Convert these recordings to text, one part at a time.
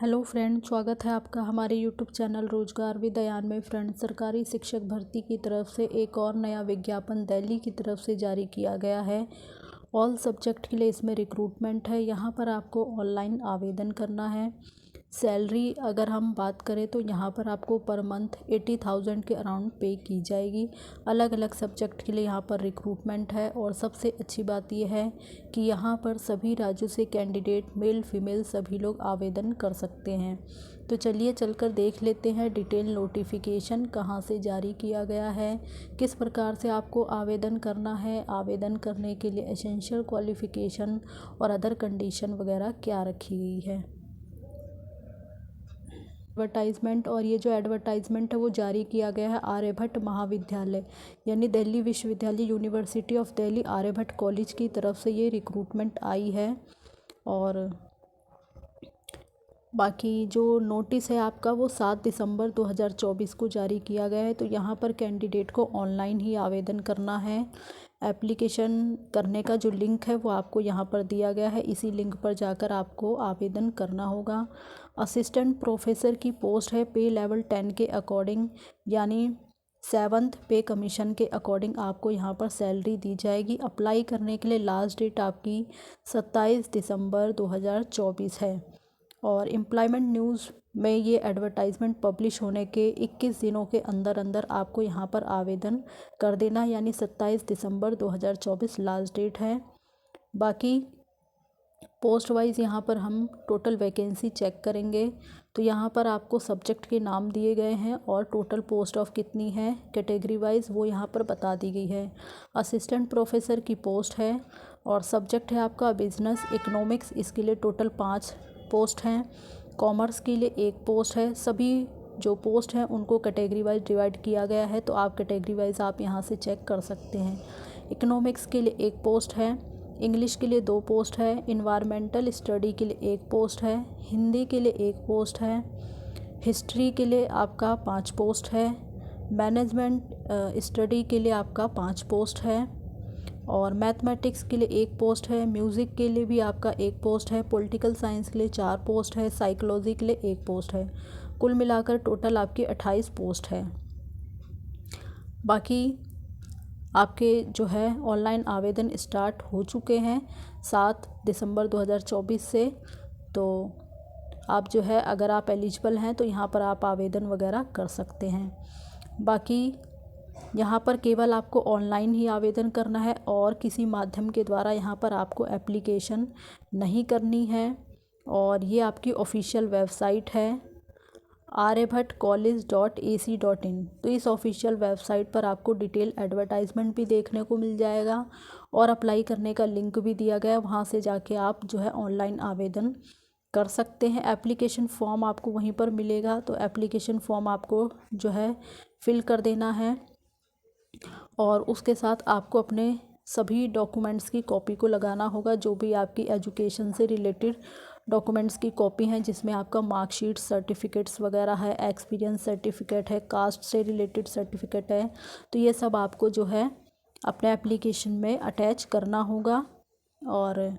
Hello friend, स्वागत है आपका हमारे यूट्यूब चैनल रोजगार विद अयान में। फ्रेंड, सरकारी शिक्षक भर्ती की तरफ से एक और नया विज्ञापन दिल्ली की तरफ से जारी किया गया है। ऑल सब्जेक्ट के लिए इसमें रिक्रूटमेंट है। यहाँ पर आपको ऑनलाइन आवेदन करना है। सैलरी अगर हम बात करें तो यहाँ पर आपको पर मंथ 80,000 के अराउंड पे की जाएगी। अलग अलग सब्जेक्ट के लिए यहाँ पर रिक्रूटमेंट है। और सबसे अच्छी बात यह है कि यहाँ पर सभी राज्यों से कैंडिडेट मेल फीमेल सभी लोग आवेदन कर सकते हैं। तो चलिए चलकर देख लेते हैं डिटेल नोटिफिकेशन कहाँ से जारी किया गया है, किस प्रकार से आपको आवेदन करना है, आवेदन करने के लिए एसेंशियल क्वालिफ़िकेशन और अदर कंडीशन वगैरह क्या रखी गई है। एडवर्टाइजमेंट, और ये जो एडवर्टाइजमेंट है वो जारी किया गया है आर्यभट्ट महाविद्यालय यानी दिल्ली विश्वविद्यालय university of Delhi Aryabhatta college की तरफ से ये रिक्रूटमेंट आई है। और बाकी जो नोटिस है आपका वो 7 दिसंबर 2024 को जारी किया गया है। तो यहाँ पर कैंडिडेट को ऑनलाइन ही आवेदन करना है। एप्लीकेशन करने का जो लिंक है वो आपको यहाँ पर दिया गया है, इसी लिंक पर जाकर आपको आवेदन करना होगा। असिस्टेंट प्रोफेसर की पोस्ट है। पे लेवल 10 के अकॉर्डिंग यानी 7th पे कमीशन के अकॉर्डिंग आपको यहाँ पर सैलरी दी जाएगी। अप्लाई करने के लिए लास्ट डेट आपकी 27 दिसंबर 2024 है। और एम्प्लॉयमेंट न्यूज़ में ये एडवर्टाइजमेंट पब्लिश होने के 21 दिनों के अंदर अंदर आपको यहाँ पर आवेदन कर देना, यानी 27 दिसंबर 2024 लास्ट डेट है। बाकी पोस्ट वाइज यहाँ पर हम टोटल वैकेंसी चेक करेंगे तो यहाँ पर आपको सब्जेक्ट के नाम दिए गए हैं और टोटल पोस्ट ऑफ कितनी है कैटेगरी वाइज वो यहाँ पर बता दी गई है। असिस्टेंट प्रोफेसर की पोस्ट है और सब्जेक्ट है आपका बिजनेस इकोनॉमिक्स, इसके लिए टोटल 5 पोस्ट हैं। कॉमर्स के लिए 1 पोस्ट है। सभी जो पोस्ट हैं उनको कैटेगरी वाइज डिवाइड किया गया है, तो आप कैटेगरी वाइज आप यहाँ से चेक कर सकते हैं। इकोनॉमिक्स के लिए 1 पोस्ट है, इंग्लिश के लिए 2 पोस्ट है, इन्वायरमेंटल स्टडी के लिए 1 पोस्ट है, हिंदी के लिए 1 पोस्ट है, हिस्ट्री के लिए आपका 5 पोस्ट है, मैनेजमेंट स्टडी के लिए आपका 5 पोस्ट है, और मैथमेटिक्स के लिए 1 पोस्ट है, म्यूज़िक के लिए भी आपका 1 पोस्ट है, पॉलिटिकल साइंस के लिए 4 पोस्ट है, साइकोलॉजी के लिए 1 पोस्ट है। कुल मिलाकर टोटल आपकी 28 पोस्ट है। बाकी आपके जो है ऑनलाइन आवेदन स्टार्ट हो चुके हैं 7 दिसंबर 2024 से। तो आप जो है अगर आप एलिजिबल हैं तो यहाँ पर आप आवेदन वगैरह कर सकते हैं। बाकी यहाँ पर केवल आपको ऑनलाइन ही आवेदन करना है और किसी माध्यम के द्वारा यहाँ पर आपको एप्लीकेशन नहीं करनी है। और ये आपकी ऑफिशियल वेबसाइट है aryabhattcollege.ac.in। तो इस ऑफिशियल वेबसाइट पर आपको डिटेल एडवर्टाइजमेंट भी देखने को मिल जाएगा और अप्लाई करने का लिंक भी दिया गया है, वहाँ से जाके आप जो है ऑनलाइन आवेदन कर सकते हैं। एप्लीकेशन फॉर्म आपको वहीं पर मिलेगा, तो एप्लीकेशन फॉर्म आपको जो है फिल कर देना है और उसके साथ आपको अपने सभी डॉक्यूमेंट्स की कॉपी को लगाना होगा, जो भी आपकी एजुकेशन से रिलेटेड डॉक्यूमेंट्स की कॉपी हैं, जिसमें आपका मार्कशीट सर्टिफिकेट्स वगैरह है, एक्सपीरियंस सर्टिफिकेट है, कास्ट से रिलेटेड सर्टिफिकेट है। तो ये सब आपको जो है अपने एप्लीकेशन में अटैच करना होगा। और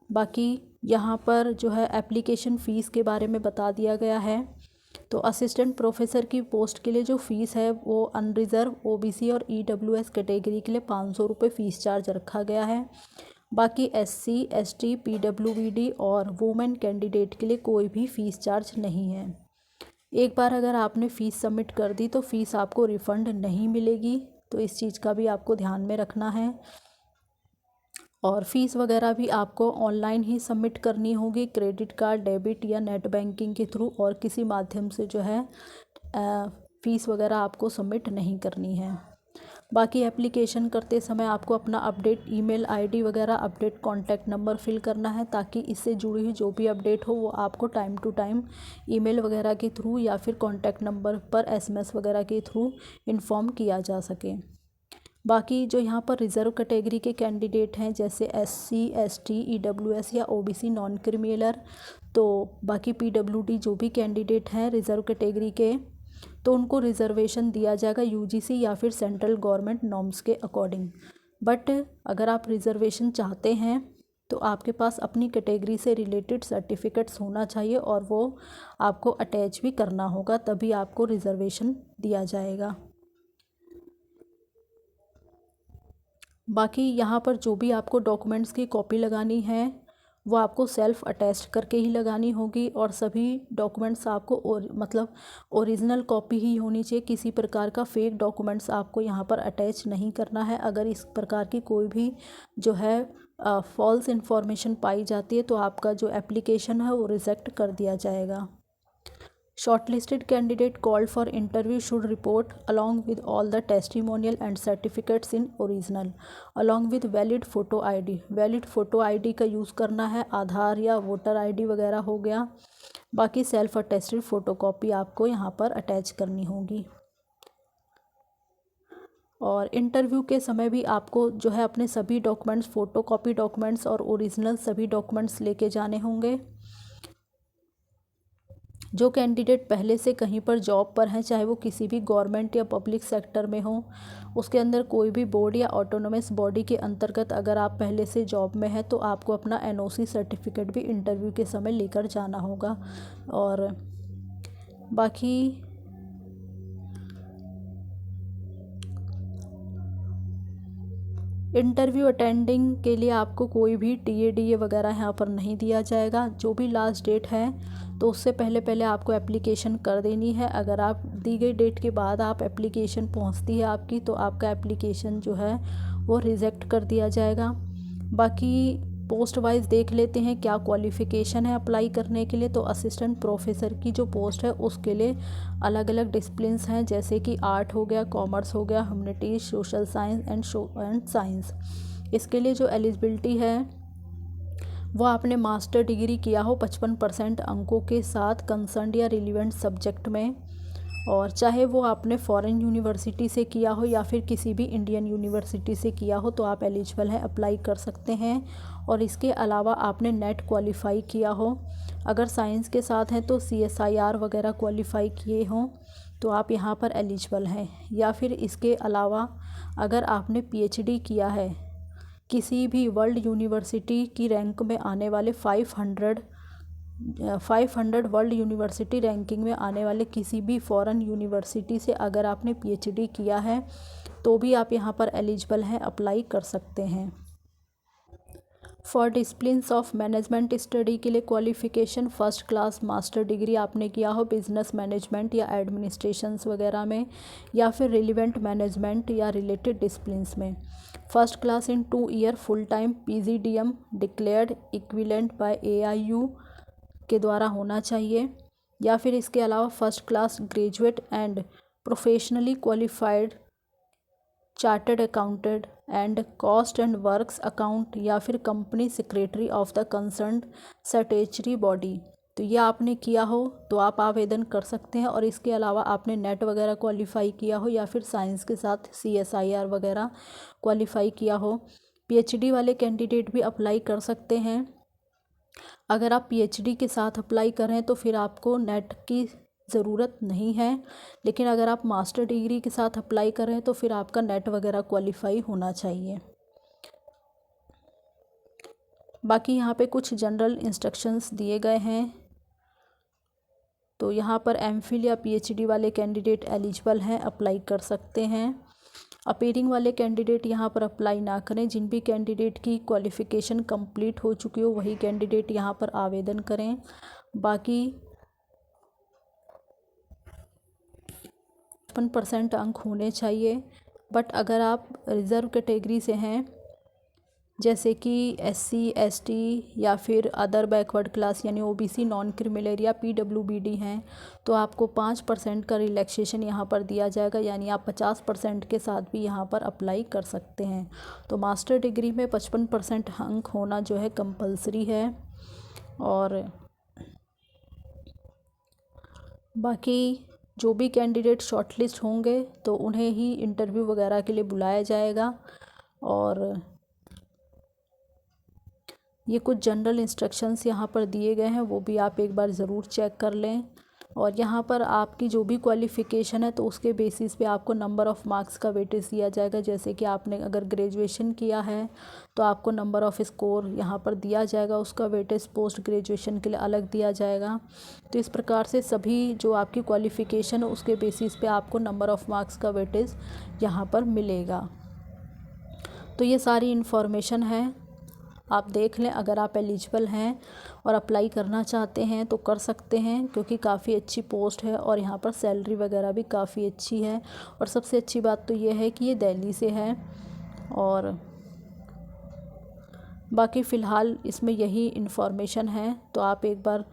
बाकी यहाँ पर जो है एप्लीकेशन फ़ीस के बारे में बता दिया गया है। तो असिस्टेंट प्रोफेसर की पोस्ट के लिए जो फ़ीस है वो अनरिज़र्व, ओबीसी और ईडब्ल्यूएस कैटेगरी के लिए 500 रुपये फ़ीस चार्ज रखा गया है। बाकी एससी, एसटी, पीडब्ल्यूबीडी और वुमेन कैंडिडेट के लिए कोई भी फ़ीस चार्ज नहीं है। एक बार अगर आपने फ़ीस सबमिट कर दी तो फ़ीस आपको रिफ़ंड नहीं मिलेगी, तो इस चीज़ का भी आपको ध्यान में रखना है। और फ़ीस वगैरह भी आपको ऑनलाइन ही सबमिट करनी होगी, क्रेडिट कार्ड, डेबिट या नेट बैंकिंग के थ्रू, और किसी माध्यम से जो है फ़ीस वगैरह आपको सबमिट नहीं करनी है। बाकी एप्लीकेशन करते समय आपको अपना अपडेट ईमेल आईडी वगैरह, अपडेट कॉन्टैक्ट नंबर फिल करना है, ताकि इससे जुड़ी हुई जो भी अपडेट हो वो आपको टाइम टू टाइम ईमेल वगैरह के थ्रू या फिर कॉन्टैक्ट नंबर पर एसएमएस वगैरह के थ्रू इन्फॉर्म किया जा सके। बाकी जो यहाँ पर रिज़र्व कैटेगरी के कैंडिडेट हैं जैसे एससी, एसटी, ईडब्ल्यूएस या ओबीसी नॉन क्रीमिलर, तो बाकी पीडब्ल्यूडी जो भी कैंडिडेट हैं रिज़र्व कैटेगरी के, तो उनको रिज़र्वेशन दिया जाएगा यूजीसी या फिर सेंट्रल गवर्नमेंट नॉर्म्स के अकॉर्डिंग। बट अगर आप रिज़र्वेशन चाहते हैं तो आपके पास अपनी कैटेगरी से रिलेटेड सर्टिफिकेट्स होना चाहिए और वो आपको अटैच भी करना होगा, तभी आपको रिजर्वेशन दिया जाएगा। बाकी यहाँ पर जो भी आपको डॉक्यूमेंट्स की कॉपी लगानी है वो आपको सेल्फ अटैच्ड करके ही लगानी होगी, और सभी डॉक्यूमेंट्स आपको मतलब ओरिजिनल कॉपी ही होनी चाहिए। किसी प्रकार का फेक डॉक्यूमेंट्स आपको यहाँ पर अटैच नहीं करना है। अगर इस प्रकार की कोई भी जो है फॉल्स इंफॉर्मेशन पाई जाती है तो आपका जो एप्लीकेशन है वो रिजेक्ट कर दिया जाएगा। Shortlisted candidate called for interview should report along with all the testimonial and certificates in original along with valid photo ID। Valid photo ID का यूज़ करना है, आधार या वोटर ID वगैरह हो गया। बाकी सेल्फ अटेस्टेड फ़ोटोकॉपी आपको यहाँ पर अटैच करनी होगी। और इंटरव्यू के समय भी आपको जो है अपने सभी डॉक्यूमेंट्स, फ़ोटोकॉपी डॉक्यूमेंट्स और ओरिजिनल सभी डॉक्यूमेंट्स लेके जाने होंगे। जो कैंडिडेट पहले से कहीं पर जॉब पर हैं, चाहे वो किसी भी गवर्नमेंट या पब्लिक सेक्टर में हो, उसके अंदर कोई भी बोर्ड या ऑटोनोमस बॉडी के अंतर्गत अगर आप पहले से जॉब में हैं तो आपको अपना NOC सर्टिफिकेट भी इंटरव्यू के समय लेकर जाना होगा। और बाकी इंटरव्यू अटेंडिंग के लिए आपको कोई भी TADA वगैरह यहाँ पर नहीं दिया जाएगा। जो भी लास्ट डेट है तो उससे पहले पहले आपको एप्लीकेशन कर देनी है। अगर आप दी गई डेट के बाद आप एप्लीकेशन पहुँचती है आपकी तो आपका एप्लीकेशन जो है वो रिजेक्ट कर दिया जाएगा। बाकी पोस्ट वाइज देख लेते हैं क्या क्वालिफ़िकेशन है अप्लाई करने के लिए। तो असिस्टेंट प्रोफेसर की जो पोस्ट है उसके लिए अलग अलग डिसिप्लिन्स हैं, जैसे कि आर्ट हो गया, कॉमर्स हो गया, humanities, social science and science. इसके लिए जो एलिजिबिलिटी है वो आपने मास्टर डिग्री किया हो 55% अंकों के साथ कंसर्न या रिलीवेंट सब्जेक्ट में, और चाहे वो आपने फॉरेन यूनिवर्सिटी से किया हो या फिर किसी भी इंडियन यूनिवर्सिटी से किया हो तो आप एलिजिबल हैं, अप्लाई कर सकते हैं। और इसके अलावा आपने नेट क्वालिफ़ाई किया हो, अगर साइंस के साथ हैं तो CSIR वगैरह क्वालिफ़ाई किए हों तो आप यहाँ पर एलिजिबल हैं। या फिर इसके अलावा अगर आपने PhD किया है किसी भी वर्ल्ड यूनिवर्सिटी की रैंक में आने वाले 500 वर्ल्ड यूनिवर्सिटी रैंकिंग में आने वाले किसी भी फॉरेन यूनिवर्सिटी से अगर आपने PhD किया है तो भी आप यहाँ पर एलिजिबल हैं, अप्लाई कर सकते हैं। For disciplines of management study के लिए qualification first class master degree आपने किया हो बिजनेस मैनेजमेंट या एडमिनिस्ट्रेशंस वगैरह में, या फिर रिलेवेंट मैनेजमेंट या रिलेटेड डिसिप्लिन्स में। First class in 2 year full time PGDM declared equivalent by AIU के द्वारा होना चाहिए। या फिर इसके अलावा first class graduate and professionally qualified chartered accountant and cost and works account या फिर company secretary of the concerned statutory body. तो ये आपने किया हो तो आप आवेदन कर सकते हैं। और इसके अलावा आपने नेट वगैरह क्वालिफ़ाई किया हो या फिर साइंस के साथ CSIR वगैरह क्वालिफ़ाई किया हो। PhD वाले कैंडिडेट भी अप्लाई कर सकते हैं। अगर आप PhD के साथ अप्लाई करें तो फिर आपको नेट की ज़रूरत नहीं है, लेकिन अगर आप मास्टर डिग्री के साथ अप्लाई करें तो फिर आपका नेट वगैरह क्वालिफ़ाई होना चाहिए। बाकी यहाँ पे कुछ जनरल इंस्ट्रक्शंस दिए गए हैं। तो यहाँ पर MPhil या PhD वाले कैंडिडेट एलिजिबल हैं, अप्लाई कर सकते हैं। अपीयरिंग वाले कैंडिडेट यहाँ पर अप्लाई ना करें। जिन भी कैंडिडेट की क्वालिफ़िकेशन कंप्लीट हो चुकी हो वही कैंडिडेट यहाँ पर आवेदन करें। बाकी 55% अंक होने चाहिए। बट अगर आप रिज़र्व कैटेगरी से हैं जैसे कि SC ST या फिर अदर बैकवर्ड क्लास यानी OBC, नॉन क्रिमिनल या PWBD हैं तो आपको 5% का रिलैक्सेशन यहाँ पर दिया जाएगा, यानी आप 50% के साथ भी यहाँ पर अप्लाई कर सकते हैं। तो मास्टर डिग्री में 55% अंक होना जो है कंपलसरी है। और बाकी जो भी कैंडिडेट शॉर्टलिस्ट होंगे तो उन्हें ही इंटरव्यू वगैरह के लिए बुलाया जाएगा। और ये कुछ जनरल इंस्ट्रक्शंस यहाँ पर दिए गए हैं, वो भी आप एक बार ज़रूर चेक कर लें। और यहाँ पर आपकी जो भी क्वालिफ़िकेशन है तो उसके बेसिस पे आपको नंबर ऑफ़ मार्क्स का वेटेज दिया जाएगा। जैसे कि आपने अगर ग्रेजुएशन किया है तो आपको नंबर ऑफ़ स्कोर यहाँ पर दिया जाएगा, उसका वेटेज पोस्ट ग्रेजुएशन के लिए अलग दिया जाएगा। तो इस प्रकार से सभी जो आपकी क्वालिफ़िकेशन है उसके बेसिस पे आपको नंबर ऑफ़ मार्क्स का वेटेज यहाँ पर मिलेगा। तो ये सारी इन्फॉर्मेशन है, आप देख लें। अगर आप एलिजिबल हैं और अप्लाई करना चाहते हैं तो कर सकते हैं, क्योंकि काफ़ी अच्छी पोस्ट है और यहाँ पर सैलरी वगैरह भी काफ़ी अच्छी है। और सबसे अच्छी बात तो ये है कि ये दिल्ली से है। और बाकी फ़िलहाल इसमें यही इन्फॉर्मेशन है। तो आप एक बार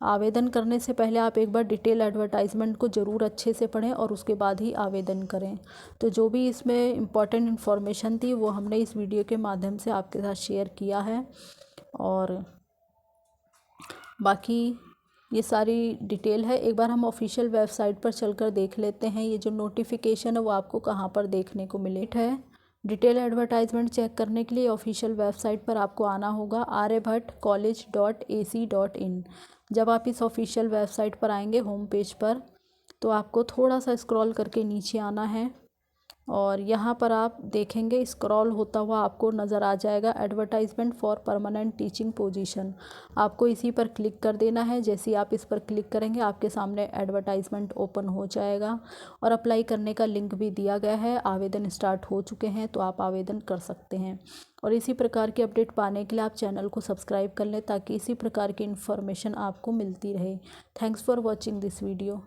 आवेदन करने से पहले आप एक बार डिटेल एडवर्टाइजमेंट को ज़रूर अच्छे से पढ़ें और उसके बाद ही आवेदन करें। तो जो भी इसमें इम्पॉर्टेंट इन्फॉर्मेशन थी वो हमने इस वीडियो के माध्यम से आपके साथ शेयर किया है। और बाकी ये सारी डिटेल है, एक बार हम ऑफिशियल वेबसाइट पर चलकर देख लेते हैं ये जो नोटिफिकेशन है वो आपको कहाँ पर देखने को मिले है। डिटेल एडवर्टाइजमेंट चेक करने के लिए ऑफिशियल वेबसाइट पर आपको आना होगा aryabhattcollege.ac.in। जब आप इस ऑफिशियल वेबसाइट पर आएंगे होम पेज पर, तो आपको थोड़ा सा स्क्रॉल करके नीचे आना है और यहाँ पर आप देखेंगे स्क्रॉल होता हुआ आपको नज़र आ जाएगा advertisement for permanent teaching position. आपको इसी पर क्लिक कर देना है। जैसे ही आप इस पर क्लिक करेंगे आपके सामने एडवर्टाइजमेंट ओपन हो जाएगा और अप्लाई करने का लिंक भी दिया गया है। आवेदन स्टार्ट हो चुके हैं तो आप आवेदन कर सकते हैं। और इसी प्रकार की अपडेट पाने के लिए आप चैनल को सब्सक्राइब कर लें ताकि इसी प्रकार की इन्फॉर्मेशन आपको मिलती रहे। Thanks for watching this video.